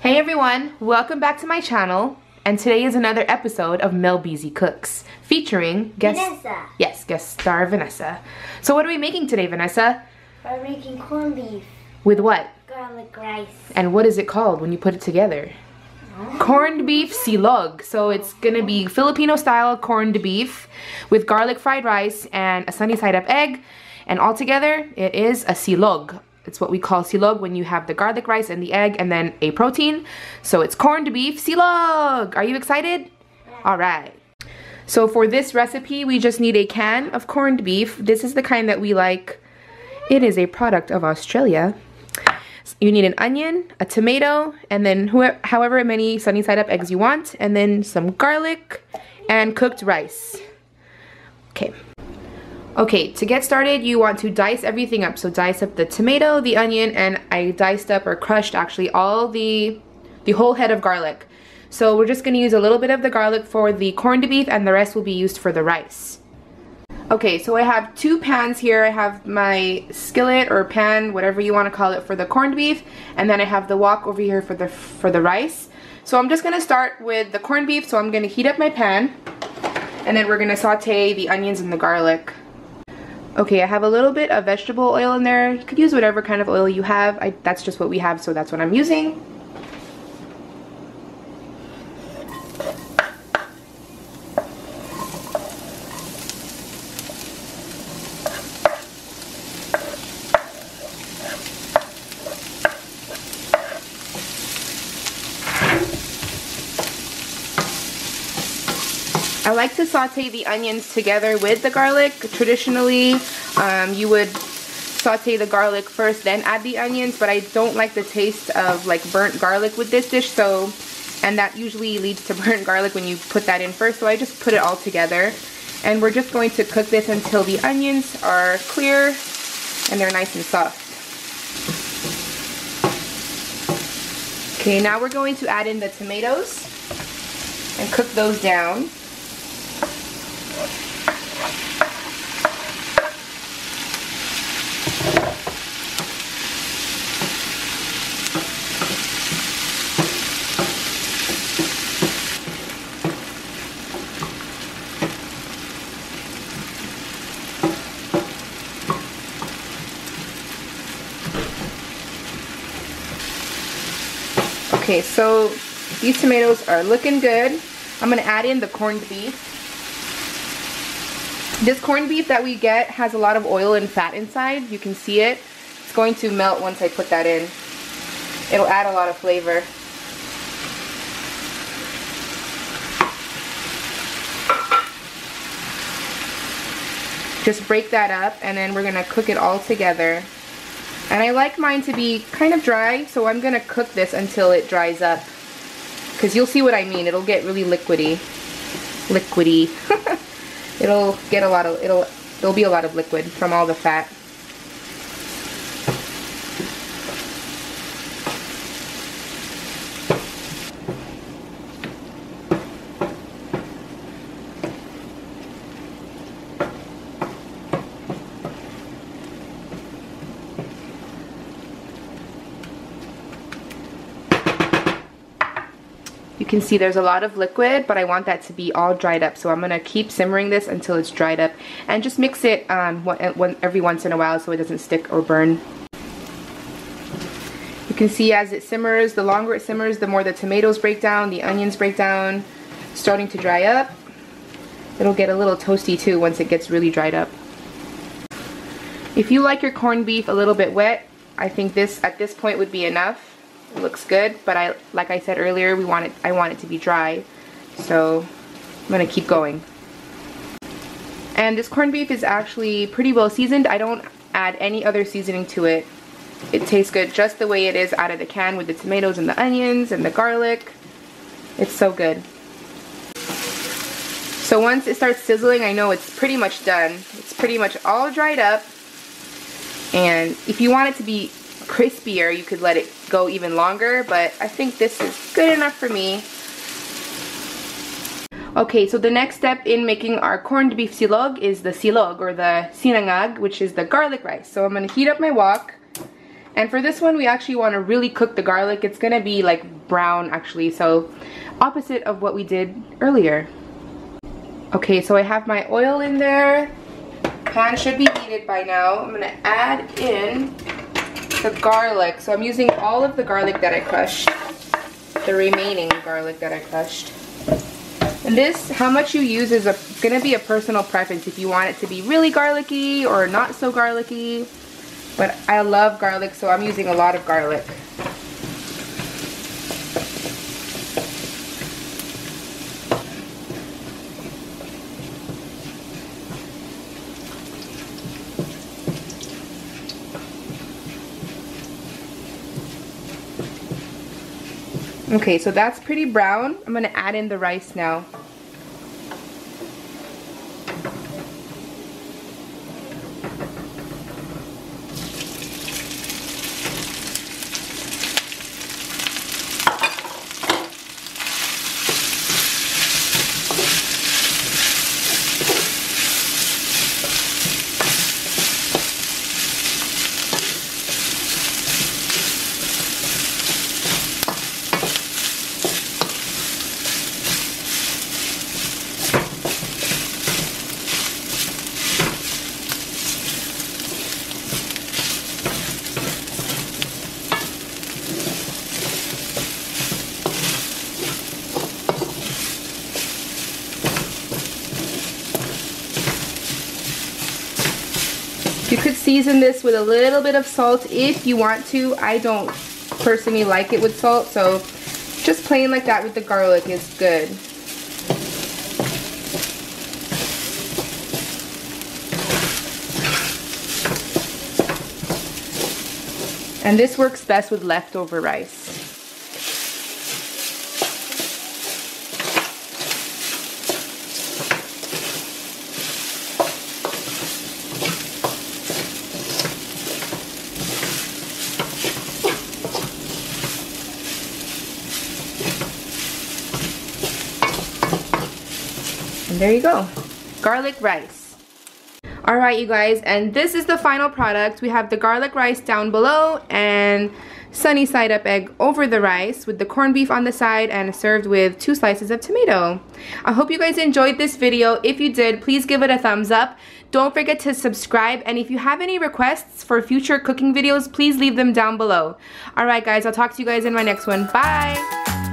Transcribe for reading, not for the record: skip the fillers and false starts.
Hey everyone, welcome back to my channel, and today is another episode of Melbeezee Cooks, featuring Vanessa. Yes, guest star Vanessa. So what are we making today, Vanessa? We're making corned beef. With what? Garlic rice. And what is it called when you put it together? Corned beef silog. So it's gonna be Filipino style corned beef with garlic fried rice and a sunny side up egg, and all together it is a silog. It's what we call silog when you have the garlic rice and the egg and then a protein. So it's corned beef silog. Are you excited? Yeah. Alright. So for this recipe, we just need a can of corned beef. This is the kind that we like. It is a product of Australia. You need an onion, a tomato, and then however many sunny side up eggs you want, and then some garlic and cooked rice. Okay, to get started, you want to dice everything up. So dice up the tomato, the onion, and I diced up or crushed actually all the whole head of garlic. So we're just gonna use a little bit of the garlic for the corned beef, and the rest will be used for the rice. Okay, so I have two pans here. I have my skillet or pan, whatever you want to call it, for the corned beef, and then I have the wok over here for the rice. So I'm just gonna start with the corned beef. So I'm gonna heat up my pan, and then we're gonna saute the onions and the garlic. Okay, I have a little bit of vegetable oil in there. You could use whatever kind of oil you have. That's just what we have, so that's what I'm using. I like to saute the onions together with the garlic. Traditionally, you would saute the garlic first, then add the onions, but I don't like the taste of like burnt garlic with this dish, and that usually leads to burnt garlic when you put that in first, so I just put it all together. And we're just going to cook this until the onions are clear and they're nice and soft. Okay, now we're going to add in the tomatoes and cook those down. Okay, so these tomatoes are looking good. I'm going to add in the corned beef. This corned beef that we get has a lot of oil and fat inside. You can see it. It's going to melt once I put that in. It'll add a lot of flavor. Just break that up, and then we're going to cook it all together. And I like mine to be kind of dry, so I'm going to cook this until it dries up. Because you'll see what I mean. It'll get really liquidy. There'll be a lot of liquid from all the fat. You can see there's a lot of liquid, but I want that to be all dried up, so I'm going to keep simmering this until it's dried up, and just mix it every once in a while so it doesn't stick or burn. You can see as it simmers, the longer it simmers, the more the tomatoes break down, the onions break down, starting to dry up. It'll get a little toasty too once it gets really dried up. If you like your corned beef a little bit wet, I think this at this point would be enough. It looks good, but like I said earlier, I want it to be dry, so I'm gonna keep going. And this corned beef is actually pretty well seasoned. I don't add any other seasoning to it. It tastes good just the way it is out of the can with the tomatoes and the onions and the garlic. It's so good. So once it starts sizzling, I know it's pretty much done. It's pretty much all dried up. And if you want it to be crispier, you could let it go even longer, but I think this is good enough for me. Okay, so the next step in making our corned beef silog is the silog, or the sinangag, which is the garlic rice. So I'm going to heat up my wok, And for this one, we actually want to really cook the garlic. It's gonna be like brown actually, so opposite of what we did earlier. Okay, so I have my oil in there. Pan should be heated by now. I'm gonna add in the garlic. So I'm using all of the garlic that I crushed, the remaining garlic that I crushed. And this, how much you use is gonna be a personal preference if you want it to be really garlicky or not so garlicky. But I love garlic, so I'm using a lot of garlic. Okay, so that's pretty brown. I'm gonna add in the rice now. You could season this with a little bit of salt if you want to. I don't personally like it with salt, so just plain like that with the garlic is good. And this works best with leftover rice. And there you go, garlic rice. Alright you guys, and this is the final product. We have the garlic rice down below and sunny side up egg over the rice with the corned beef on the side and served with 2 slices of tomato. I hope you guys enjoyed this video. If you did, please give it a thumbs up. Don't forget to subscribe, and if you have any requests for future cooking videos, please leave them down below. Alright guys, I'll talk to you guys in my next one. Bye!